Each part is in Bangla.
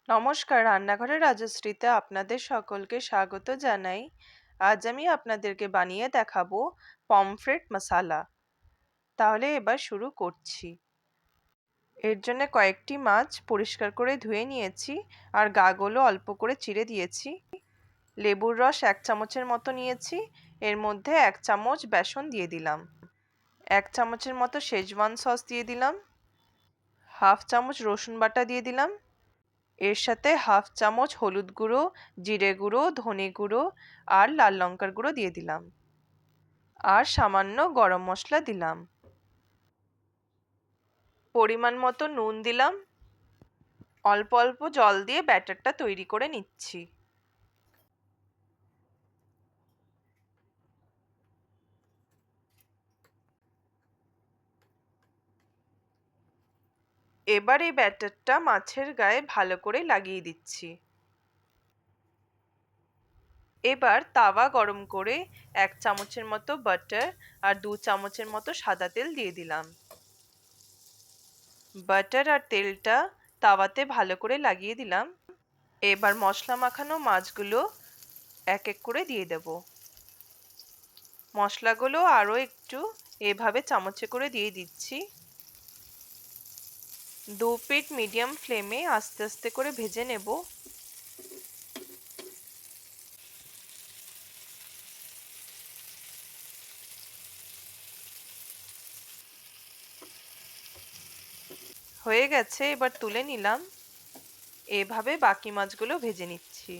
নমস্কার, রান্নাঘরের রাজশ্রীতে আপনাদের সকলকে স্বাগত জানাই। আজ আমি আপনাদেরকে বানিয়ে দেখাবো পমফ্রেট মশালা। তাহলে এবার শুরু করছি। এর জন্য কয়েকটি মাছ পরিষ্কার করে ধুয়ে নিয়েছি আর গাগুলো অল্প করে চিড়ে দিয়েছি। লেবুর রস 1 চামচের মতো নিয়েছি। এর মধ্যে 1 চামচ বেসন দিয়ে দিলাম। 1 চামচের মতো শেজওয়ান সস দিয়ে দিলাম। হাফ চামচ রসুন বাটা দিয়ে দিলাম। এর সাথে হাফ চামচ হলুদ গুঁড়ো, জিরে গুঁড়ো, ধনে গুঁড়ো আর লাল লঙ্কার গুঁড়ো দিয়ে দিলাম। আর সামান্য গরম মশলা দিলাম। পরিমাণ মতো নুন দিলাম। অল্প অল্প জল দিয়ে ব্যাটারটা তৈরি করে নিচ্ছি। এবার এই ব্যাটারটা মাছের গায়ে ভালো করে লাগিয়ে দিচ্ছি। এবার তাওয়া গরম করে 1 চামচের মতো বাটার আর 2 চামচের মতো সাদা তেল দিয়ে দিলাম। বাটার আর তেলটা তাওয়াতে ভালো করে লাগিয়ে দিলাম। এবার মশলা মাখানো মাছগুলো এক এক করে দিয়ে দেব। মশলাগুলো আরও একটু এভাবে চামচে করে দিয়ে দিচ্ছি। 2 পিঠ মিডিয়াম ফ্লেমে আস্তে আস্তে করে ভেজে নেব। হয়ে গেছে, এবার তুলে নিলাম। এভাবে বাকি মাছগুলো ভেজে নিচ্ছি।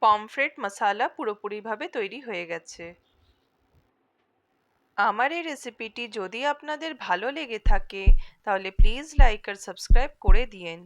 পমফ্রেট মশালা পুরোপুরিভাবে তৈরি হয়ে গেছে। আমার এই রেসিপিটি যদি আপনাদের ভালো লেগে থাকে তাহলে প্লিজ লাইক আর সাবস্ক্রাইব করে দিয়েন।